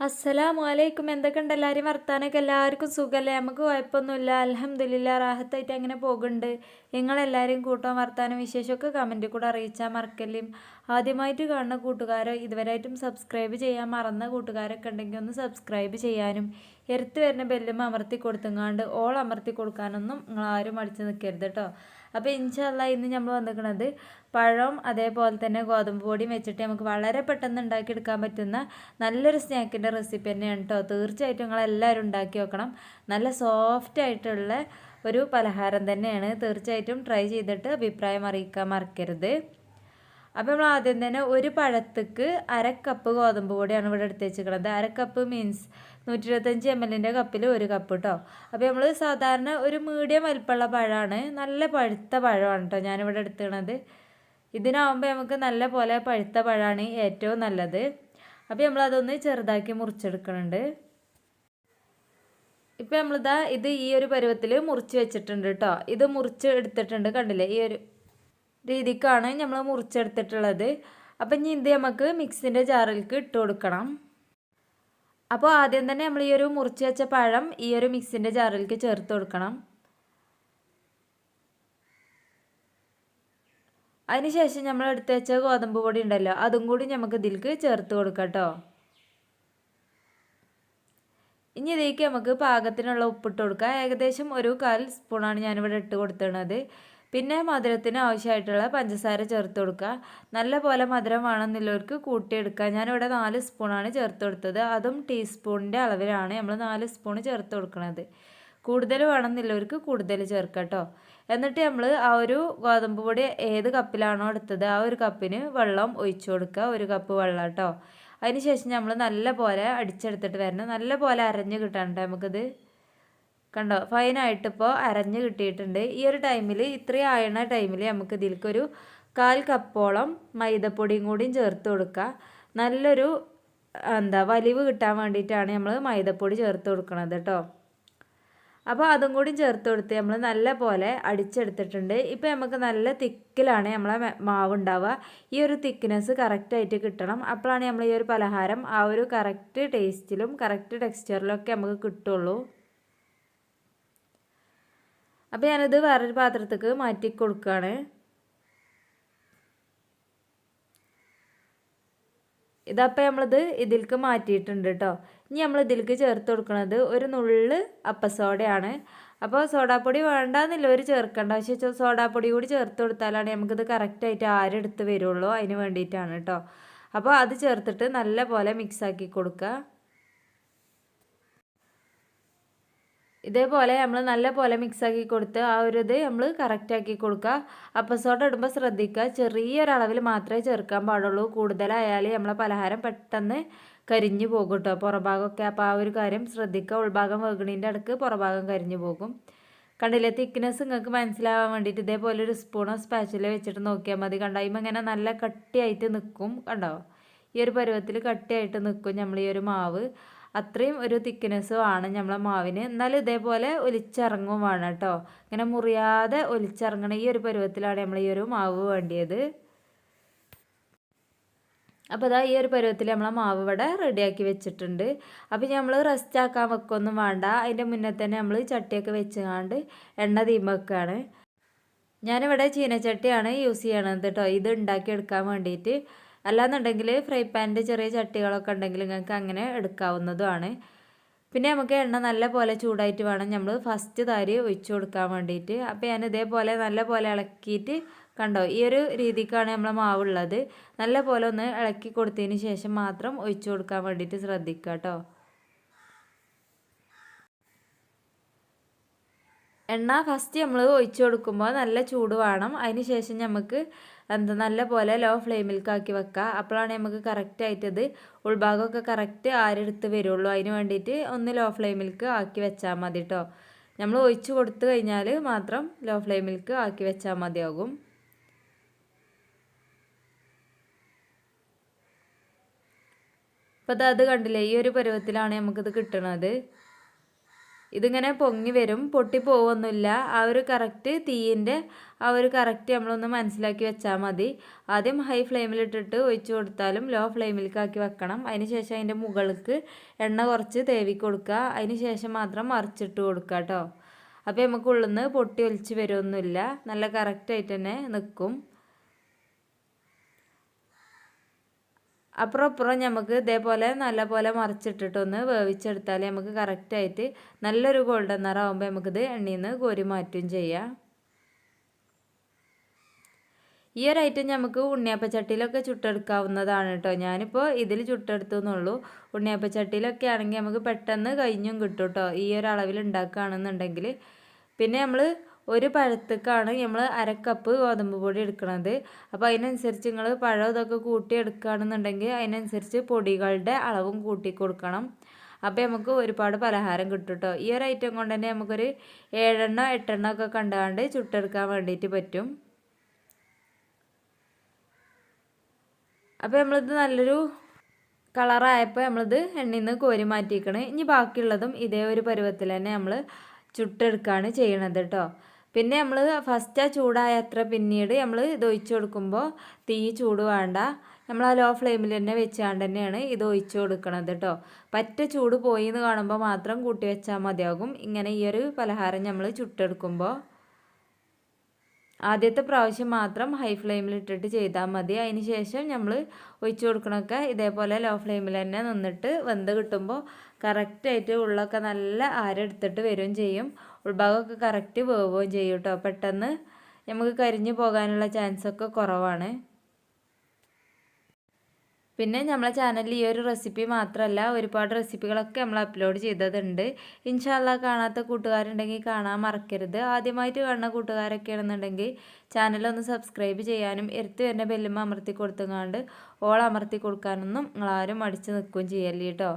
അസ്സലാമു അലൈക്കും. എന്തൊക്കെയുണ്ട് എല്ലാവരും വർത്താനൊക്കെ? എല്ലാവർക്കും സുഖമല്ലേ? നമുക്ക് കുഴപ്പമൊന്നുമില്ല, അൽഹംദുലില്ലാ, റാഹത്തായിട്ട് അങ്ങനെ പോകുന്നുണ്ട്. നിങ്ങളെല്ലാവരും കൂട്ടാൻ വർത്താനം വിശേഷമൊക്കെ കമൻറ്റിൽ കൂടെ അറിയിച്ചാൽ മറക്കല്ലേ. ആദ്യമായിട്ട് കാണുന്ന കൂട്ടുകാരോ ഇതുവരെയായിട്ടും സബ്സ്ക്രൈബ് ചെയ്യാൻ മറന്ന കൂട്ടുകാരൊക്കെ ഉണ്ടെങ്കിൽ ഒന്ന് സബ്സ്ക്രൈബ് ചെയ്യാനും എടുത്ത് വരുന്ന ബെല്ലും അമർത്തി കൊടുത്തങ്ങാണ്ട് ഓൾ അമർത്തി കൊടുക്കാനൊന്നും നിങ്ങളാരും അടിച്ച് നിൽക്കരുത് കേട്ടോ. അപ്പോൾ ഇൻഷാ അല്ലാഹ് ഇന്ന് നമ്മൾ വന്നിരിക്കുന്നത് പഴം അതേപോലെ തന്നെ ഗോതമ്പ് പൊടിയും വെച്ചിട്ട് നമുക്ക് വളരെ പെട്ടെന്ന് ഉണ്ടാക്കിയെടുക്കാൻ പറ്റുന്ന നല്ലൊരു സ്നാക്കിൻ്റെ റെസിപ്പി തന്നെയാണ് കേട്ടോ. തീർച്ചയായിട്ടും നിങ്ങളെല്ലാവരും ഉണ്ടാക്കി വെക്കണം. നല്ല സോഫ്റ്റ് ആയിട്ടുള്ള ഒരു പലഹാരം തന്നെയാണ്. തീർച്ചയായിട്ടും ട്രൈ ചെയ്തിട്ട് അഭിപ്രായം അറിയിക്കാൻ മറക്കരുത്. അപ്പോൾ നമ്മൾ ആദ്യം തന്നെ ഒരു പഴത്തേക്ക് അരക്കപ്പ് ഗോതമ്പ് പൊടിയാണ് ഇവിടെ എടുത്ത് വെച്ചിരിക്കുന്നത്. അരക്കപ്പ് മീൻസ് 125 ml കപ്പിൽ ഒരു കപ്പ് കേട്ടോ. അപ്പോൾ നമ്മൾ സാധാരണ ഒരു മീഡിയം വലിപ്പമുള്ള പഴമാണ്, നല്ല പഴുത്ത പഴമാണ് കേട്ടോ ഞാനിവിടെ എടുത്തിരുന്നത്. ഇതിനാവുമ്പോൾ നമുക്ക് നല്ല പോലെ പഴുത്ത പഴമാണ് ഏറ്റവും നല്ലത്. അപ്പോൾ നമ്മളതൊന്ന് ചെറുതാക്കി മുറിച്ചെടുക്കുന്നുണ്ട്. ഇപ്പം നമ്മളിതാ ഈ ഒരു പരുവത്തിൽ മുറിച്ച് വെച്ചിട്ടുണ്ട് കേട്ടോ. ഇത് മുറിച്ച് എടുത്തിട്ടുണ്ട്, കണ്ടില്ലേ? ഈ ഒരു രീതിക്കാണ് നമ്മൾ മുറിച്ചെടുത്തിട്ടുള്ളത്. അപ്പം ഇനി ഇത് നമുക്ക് മിക്സിൻ്റെ ജാറിലേക്ക് ഇട്ട് കൊടുക്കണം. അപ്പോൾ ആദ്യം തന്നെ നമ്മൾ ഈ ഒരു മുറിച്ച് വെച്ച പഴം ഈ ഒരു മിക്സിൻ്റെ ജാറിലേക്ക് ചേർത്ത് കൊടുക്കണം. അതിനുശേഷം നമ്മൾ എടുത്ത് വെച്ച ഗോതമ്പ് പൊടി ഉണ്ടല്ലോ, അതും കൂടി നമുക്ക് ഇതിലേക്ക് ചേർത്ത് കൊടുക്കാം കേട്ടോ. ഇനി ഇതിലേക്ക് നമുക്ക് പാകത്തിനുള്ള ഉപ്പിട്ട് കൊടുക്കാം. ഏകദേശം ഒരു 1/4 സ്പൂണാണ് ഞാനിവിടെ ഇട്ട് കൊടുത്തിരുന്നത്. പിന്നെ മധുരത്തിന് ആവശ്യമായിട്ടുള്ള പഞ്ചസാര ചേർത്ത് കൊടുക്കുക. നല്ല പോലെ മധുരം വേണമെന്നുള്ളവർക്ക് കൂട്ടിയെടുക്കുക. ഞാനിവിടെ 4 സ്പൂണാണ് ചേർത്ത് കൊടുത്തത്. അതും ടീസ്പൂണിൻ്റെ അളവിലാണ് നമ്മൾ 4 സ്പൂൺ ചേർത്ത് കൊടുക്കുന്നത്. കൂടുതൽ വേണമെന്നുള്ളവർക്ക് കൂടുതൽ ചേർക്കുക കേട്ടോ. എന്നിട്ട് നമ്മൾ ആ ഒരു ഗോതമ്പ് പൊടി ഏത് കപ്പിലാണോ എടുത്തത് ആ ഒരു കപ്പിന് വെള്ളം ഒഴിച്ചു കൊടുക്കുക. 1 കപ്പ് വെള്ളം കേട്ടോ. അതിനുശേഷം നമ്മൾ നല്ല പോലെ അടിച്ചെടുത്തിട്ട് വരണം. നല്ല പോലെ അരഞ്ഞ് കിട്ടാനുണ്ട് നമുക്കിത്. കണ്ടോ, ഫൈനായിട്ട് ഇപ്പോൾ അരഞ്ഞ് കിട്ടിയിട്ടുണ്ട്. ഈ ഒരു ടൈമിൽ, ഇത്രയും ആയണ ടൈമിൽ നമുക്ക് ഇതിലേക്കൊരു 1/4 കപ്പോളം മൈദപ്പൊടിയും കൂടിയും ചേർത്ത് കൊടുക്കുക. നല്ലൊരു വലിവ് കിട്ടാൻ വേണ്ടിയിട്ടാണ് നമ്മൾ മൈദപ്പൊടി ചേർത്ത് കൊടുക്കുന്നത് കേട്ടോ. അപ്പോൾ അതും കൂടി ചേർത്ത് കൊടുത്ത് നമ്മൾ നല്ല പോലെ അടിച്ചെടുത്തിട്ടുണ്ട്. ഇപ്പോൾ നമുക്ക് നല്ല തിക്കിലാണ് നമ്മളെ മാവ് ഉണ്ടാവുക. ഈ ഒരു തിക്നെസ് കറക്റ്റായിട്ട് കിട്ടണം. അപ്പോഴാണ് നമ്മൾ ഈ ഒരു പലഹാരം ആ ഒരു കറക്റ്റ് ടേസ്റ്റിലും കറക്റ്റ് ടെക്സ്ചറിലും ഒക്കെ നമുക്ക് കിട്ടുള്ളൂ. അപ്പോൾ ഞാനിത് വേറൊരു പാത്രത്തേക്ക് മാറ്റി കൊടുക്കുകയാണ്. ഇതപ്പോൾ നമ്മളിത് ഇതിലേക്ക് മാറ്റിയിട്ടുണ്ട് കേട്ടോ. ഇനി നമ്മൾ ഇതിലേക്ക് ചേർത്ത് കൊടുക്കുന്നത് ഒരു നുള്ള് അപ്പസോഡയാണ്. അപ്പോൾ സോഡാപ്പൊടി വേണ്ടാന്നില്ലവർ ചേർക്കേണ്ട, പക്ഷേ സോഡാപ്പൊടി കൂടി ചേർത്ത് കൊടുത്താലാണ് നമുക്കിത് കറക്റ്റായിട്ട് ആരെടുത്ത് വരുള്ളൂ. അതിന് വേണ്ടിയിട്ടാണ് കേട്ടോ. അപ്പോൾ അത് ചേർത്തിട്ട് നല്ല പോലെ മിക്സാക്കി കൊടുക്കുക. ഇതേപോലെ നമ്മൾ നല്ല പോലെ മിക്സാക്കി കൊടുത്ത് ആ ഒരു ഇത് നമ്മൾ കറക്റ്റാക്കി കൊടുക്കുക. അപ്പം സോഡ ഇടുമ്പോൾ ശ്രദ്ധിക്കുക, ചെറിയൊരളവിൽ മാത്രമേ ചേർക്കാൻ പാടുള്ളൂ. കൂടുതലായാൽ നമ്മളെ പലഹാരം പെട്ടെന്ന് കരിഞ്ഞു പോകും കേട്ടോ, പുറഭാഗമൊക്കെ. അപ്പോൾ ആ ഒരു കാര്യം ശ്രദ്ധിക്കുക. ഉൾഭാഗം വേഗണീൻ്റെ അടുക്ക് പുറഭാഗം കരിഞ്ഞു പോകും. കണ്ടില്ലേ, തിക്നെസ് നിങ്ങൾക്ക് മനസ്സിലാവാൻ വേണ്ടിയിട്ട് ഇതേപോലെ ഒരു സ്പൂണോ സ്പാച്ചിലോ വെച്ചിട്ട് നോക്കിയാൽ മതി. കണ്ടോ, ഇങ്ങനെ നല്ല കട്ടിയായിട്ട് നിൽക്കും. കണ്ടോ, ഈ ഒരു പരുവത്തിൽ കട്ടിയായിട്ട് നിൽക്കും നമ്മൾ ഈ ഒരു മാവ്. അത്രയും ഒരു തിക്നെസ്സും ആണ് നമ്മളെ മാവിന്. എന്നാലും ഇതേപോലെ ഒലിച്ചിറങ്ങും വേണം കേട്ടോ. ഇങ്ങനെ മുറിയാതെ ഒലിച്ചിറങ്ങണം. ഈ ഒരു പരുവത്തിലാണ് നമ്മൾ ഈ ഒരു മാവ് വേണ്ടിയത്. അപ്പോൾ അതാ ഈ ഒരു പരുവത്തിൽ നമ്മളെ മാവ് ഇവിടെ റെഡിയാക്കി വെച്ചിട്ടുണ്ട്. അപ്പോൾ നമ്മൾ റെസ്റ്റ് ആക്കാൻ വെക്കൊന്നും വേണ്ട. അതിൻ്റെ മുന്നേ തന്നെ നമ്മൾ ചട്ടിയൊക്കെ വെച്ചുകൊണ്ട് എണ്ണ തീമ വെക്കുകയാണ്. ഞാനിവിടെ ചീനച്ചട്ടിയാണ് യൂസ് ചെയ്യണത് കേട്ടോ, ഇത് ഉണ്ടാക്കിയെടുക്കാൻ വേണ്ടിയിട്ട്. അല്ലാന്നുണ്ടെങ്കിൽ ഫ്രൈ പാനിൻ്റെ ചെറിയ ചട്ടികളൊക്കെ ഉണ്ടെങ്കിൽ നിങ്ങൾക്ക് അങ്ങനെ എടുക്കാവുന്നതുമാണ്. പിന്നെ നമുക്ക് എണ്ണ നല്ല പോലെ ചൂടായിട്ട് വേണം നമ്മൾ ഫസ്റ്റ് താരി ഒഴിച്ചു കൊടുക്കാൻ വേണ്ടിയിട്ട്. അപ്പോൾ ഞാൻ ഇതേപോലെ നല്ല പോലെ ഇളക്കിയിട്ട്, കണ്ടോ, ഈ ഒരു രീതിക്കാണ് നമ്മളെ മാവുള്ളത്. നല്ല പോലെ ഒന്ന് ഇളക്കി കൊടുത്തതിന് ശേഷം മാത്രം ഒഴിച്ചു കൊടുക്കാൻ വേണ്ടിയിട്ട് ശ്രദ്ധിക്കുക കേട്ടോ. എണ്ണ ഫസ്റ്റ് നമ്മൾ ഒഴിച്ചു കൊടുക്കുമ്പോൾ നല്ല ചൂട് വേണം. അതിന് ശേഷം നമുക്ക് നല്ല പോലെ ലോ ഫ്ലെയിമിലേക്കാക്കി വെക്കുക. അപ്പോഴാണ് നമുക്ക് കറക്റ്റായിട്ടത് ഉൾഭാഗമൊക്കെ കറക്റ്റ് ആരെടുത്ത് വരുള്ളൂ. അതിന് വേണ്ടിയിട്ട് ഒന്ന് ലോ ഫ്ലെയിമിലേക്ക് ആക്കി വെച്ചാൽ മതി കേട്ടോ. നമ്മൾ ഒഴിച്ചു കൊടുത്തു കഴിഞ്ഞാൽ മാത്രം ലോ ഫ്ലെയിമിലേക്ക് ആക്കി വെച്ചാൽ മതിയാകും. അപ്പോൾ അത് കണ്ടില്ലേ, ഈ ഒരു പരുവത്തിലാണ് നമുക്കിത് കിട്ടുന്നത്. ഇതിങ്ങനെ പൊങ്ങി വരും, പൊട്ടിപ്പോവൊന്നുമില്ല. ആ ഒരു കറക്റ്റ് തീയിൻ്റെ ആ ഒരു കറക്റ്റ് നമ്മളൊന്ന് മനസ്സിലാക്കി വെച്ചാൽ മതി. ആദ്യം ഹൈ ഫ്ലെയിമിലിട്ടിട്ട് ഒഴിച്ച് കൊടുത്താലും ലോ ഫ്ലെയിമിലേക്കാക്കി വെക്കണം. അതിന് ശേഷം അതിൻ്റെ മുകൾക്ക് എണ്ണ കുറച്ച് തേവി കൊടുക്കുക. അതിന് ശേഷം മാത്രം മറിച്ചിട്ട് കൊടുക്കുക കേട്ടോ. അപ്പോൾ നമുക്ക് ഉള്ളിൽ നിന്ന് പൊട്ടി ഒലിച്ച് വരുമൊന്നുമില്ല, നല്ല കറക്റ്റായിട്ട് തന്നെ നിൽക്കും. അപ്പുറം നമുക്ക് ഇതേപോലെ നല്ലപോലെ മറിച്ചിട്ടിട്ടൊന്ന് വേവിച്ചെടുത്താൽ നമുക്ക് കറക്റ്റായിട്ട് നല്ലൊരു ഗോൾഡൻ നിറമാകുമ്പോൾ നമുക്കിത് എണ്ണയിൽ നിന്ന് കോരി മാറ്റുകയും ചെയ്യാം. ഈ ഒരു ഐറ്റം നമുക്ക് ഉണ്ണിയപ്പച്ചട്ടിയിലൊക്കെ ചുട്ടെടുക്കാവുന്നതാണ് കേട്ടോ. ഞാനിപ്പോൾ ഇതിൽ ചുട്ടെടുത്തു എന്നുള്ളൂ. ഉണ്ണിയപ്പച്ചട്ടിയിലൊക്കെ ആണെങ്കിൽ നമുക്ക് പെട്ടെന്ന് കഴിഞ്ഞും കിട്ടും കേട്ടോ, ഈ ഒരു അളവിൽ ഉണ്ടാക്കുകയാണെന്നുണ്ടെങ്കിൽ. പിന്നെ നമ്മൾ ഒരു പഴത്തേക്കാണ് നമ്മൾ 1/2 കപ്പ് ഗോതമ്പ് പൊടി എടുക്കുന്നത്. അപ്പോൾ അതിനനുസരിച്ച് നിങ്ങൾ പഴം ഇതൊക്കെ കൂട്ടി എടുക്കുകയാണെന്നുണ്ടെങ്കിൽ അതിനനുസരിച്ച് പൊടികളുടെ അളവും കൂട്ടി കൊടുക്കണം. അപ്പോൾ നമുക്ക് ഒരുപാട് പലഹാരം കിട്ടും കേട്ടോ. ഈ ഒരു ഐറ്റം കൊണ്ട് തന്നെ നമുക്കൊരു 7 എണ്ണോ 8 എണ്ണോ ഒക്കെ കണ്ടുകൊണ്ട് ചുട്ടെടുക്കാൻ വേണ്ടിയിട്ട് പറ്റും. അപ്പോൾ നമ്മളിത് നല്ലൊരു കളറായപ്പോൾ നമ്മളിത് എണ്ണയിൽ നിന്ന് കോരി മാറ്റിയിരിക്കണം. ഇനി ബാക്കിയുള്ളതും ഇതേ ഒരു പരുവത്തിൽ തന്നെ നമ്മൾ ചുട്ടെടുക്കുകയാണ് ചെയ്യണത് കേട്ടോ. പിന്നെ നമ്മൾ ഫസ്റ്റ് ആ ചൂടായ അത്ര പിന്നീട് നമ്മൾ ഇത് ഒഴിച്ച് കൊടുക്കുമ്പോൾ തീ ചൂട് വേണ്ട, നമ്മൾ ആ ലോ ഫ്ലെയിമിൽ തന്നെ വെച്ചാണ്ട് തന്നെയാണ് ഇത് ഒഴിച്ച് കൊടുക്കണത് കേട്ടോ. പറ്റ ചൂട് പോയി എന്ന് കാണുമ്പോൾ മാത്രം കൂട്ടി വെച്ചാൽ മതിയാകും. ഇങ്ങനെ ഈ ഒരു പലഹാരം നമ്മൾ ചുട്ടെടുക്കുമ്പോൾ ആദ്യത്തെ പ്രാവശ്യം മാത്രം ഹൈ ഫ്ലെയിമിൽ ഇട്ടിട്ട് ചെയ്താൽ മതി. അതിന് ശേഷം നമ്മൾ ഒഴിച്ച് കൊടുക്കണമൊക്കെ ഇതേപോലെ ലോ ഫ്ലെയിമിൽ തന്നെ നിന്നിട്ട് വെന്ത് കിട്ടുമ്പോൾ കറക്റ്റായിട്ട് ഉള്ളൊക്കെ നല്ല ആരെടുത്തിട്ട് വരികയും ചെയ്യും. ഉൾഭാഗമൊക്കെ കറക്റ്റ് വേവുകയും ചെയ്യും കേട്ടോ. പെട്ടെന്ന് നമുക്ക് കരിഞ്ഞു പോകാനുള്ള ചാൻസൊക്കെ കുറവാണ്. പിന്നെ നമ്മളെ ചാനലിൽ ഈ ഒരു റെസിപ്പി മാത്രമല്ല ഒരുപാട് റെസിപ്പികളൊക്കെ നമ്മൾ അപ്ലോഡ് ചെയ്തതുണ്ട്. ഇൻഷാ അല്ലാഹ് കാണാത്ത കൂട്ടുകാരുണ്ടെങ്കിൽ കാണാൻ മറക്കരുത്. ആദ്യമായിട്ട് കാണുന്ന കൂട്ടുകാരൊക്കെ ആണെന്നുണ്ടെങ്കിൽ ചാനലൊന്ന് സബ്സ്ക്രൈബ് ചെയ്യാനും എടുത്ത് തന്നെ ബെല്ലുമ്മ അമർത്തി കൊടുത്തുകൊണ്ട് ഓൾ അമർത്തി കൊടുക്കാനൊന്നും നിങ്ങളാരും മടിച്ച് നിൽക്കുകയും ചെയ്യല്ലേ കേട്ടോ.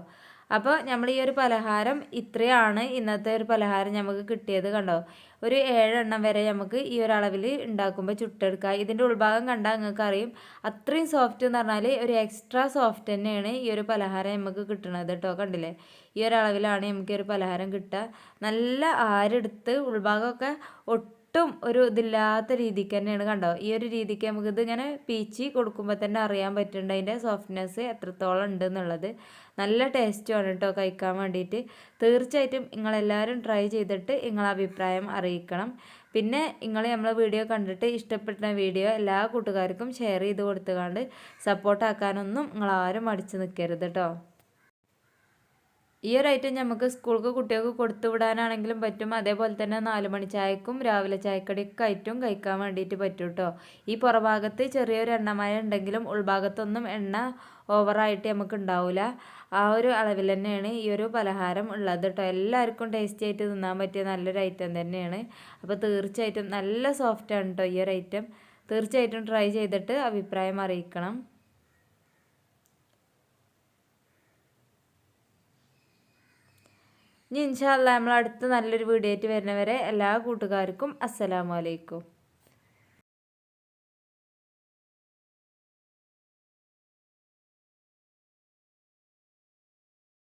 അപ്പോൾ നമ്മൾ ഈ ഒരു പലഹാരം ഇത്രയാണ് ഇന്നത്തെ ഒരു പലഹാരം നമുക്ക് കിട്ടിയത് കണ്ടോ. ഒരു 7 എണ്ണം വരെ നമുക്ക് ഈ ഒരു അളവിൽ ഉണ്ടാക്കുമ്പോൾ ചുട്ടെടുക്കാം. ഇതിൻ്റെ ഉൾഭാഗം കണ്ടാൽ നിങ്ങൾക്ക് അറിയും അത്രയും സോഫ്റ്റ് എന്ന് പറഞ്ഞാൽ ഒരു എക്സ്ട്രാ സോഫ്റ്റ് തന്നെയാണ് ഈ ഒരു പലഹാരം നമുക്ക് കിട്ടുന്നത് കേട്ടോ. കണ്ടില്ലേ, ഈ ഒരു അളവിലാണ് നമുക്ക് ഈ ഒരു പലഹാരം കിട്ടുക. നല്ല ആരെടുത്ത് ഉൾഭാഗമൊക്കെ ഒട്ടും ഒരു ഇതില്ലാത്ത രീതിക്ക് തന്നെയാണ് കണ്ടോ. ഈ ഒരു രീതിക്ക് നമുക്കിത് ഇങ്ങനെ പീച്ചി കൊടുക്കുമ്പോൾ തന്നെ അറിയാൻ പറ്റുന്നുണ്ട് അതിൻ്റെ സോഫ്റ്റ്നെസ് എത്രത്തോളം ഉണ്ട് എന്നുള്ളത്. നല്ല ടേസ്റ്റുമാണ് കേട്ടോ കഴിക്കാൻ വേണ്ടിയിട്ട്. തീർച്ചയായിട്ടും നിങ്ങളെല്ലാവരും ട്രൈ ചെയ്തിട്ട് നിങ്ങളെ അഭിപ്രായം അറിയിക്കണം. പിന്നെ നിങ്ങൾ നമ്മളെ വീഡിയോ കണ്ടിട്ട് ഇഷ്ടപ്പെട്ട വീഡിയോ എല്ലാ കൂട്ടുകാർക്കും ഷെയർ ചെയ്ത് കൊടുത്തുകൊണ്ട് സപ്പോർട്ടാക്കാനൊന്നും നിങ്ങളാരും മടിച്ച് നിൽക്കരുത് കേട്ടോ. ഈ ഒരു ഐറ്റം നമുക്ക് സ്കൂൾക്ക് കുട്ടികൾക്ക് കൊടുത്തു വിടാനാണെങ്കിലും പറ്റും. അതേപോലെ തന്നെ 4 മണി ചായക്കും രാവിലെ ചായക്കടിയൊക്കെ ആയിട്ടും കഴിക്കാൻ വേണ്ടിയിട്ട് പറ്റും കേട്ടോ. ഈ പുറഭാഗത്ത് ചെറിയൊരു എണ്ണമയം ഉണ്ടെങ്കിലും ഉൾഭാഗത്തൊന്നും എണ്ണ ഓവറായിട്ട് നമുക്ക് ഉണ്ടാവില്ല. ആ ഒരു അളവിൽ തന്നെയാണ് ഈ ഒരു പലഹാരം ഉള്ളത് കേട്ടോ. എല്ലാവർക്കും ടേസ്റ്റി ആയിട്ട് തിന്നാൻ പറ്റിയ നല്ലൊരു ഐറ്റം തന്നെയാണ്. അപ്പോൾ തീർച്ചയായിട്ടും നല്ല സോഫ്റ്റാണ് കേട്ടോ ഈ ഒരു ഐറ്റം. തീർച്ചയായിട്ടും ട്രൈ ചെയ്തിട്ട് അഭിപ്രായം അറിയിക്കണം. ഇനി ഇൻഷാ അല്ലാഹ് നമ്മൾ അടുത്ത നല്ലൊരു വീഡിയോ ആയിട്ട് വരുന്നവരെ എല്ലാ കൂട്ടുകാർക്കും അസ്സലാമു അലൈക്കും.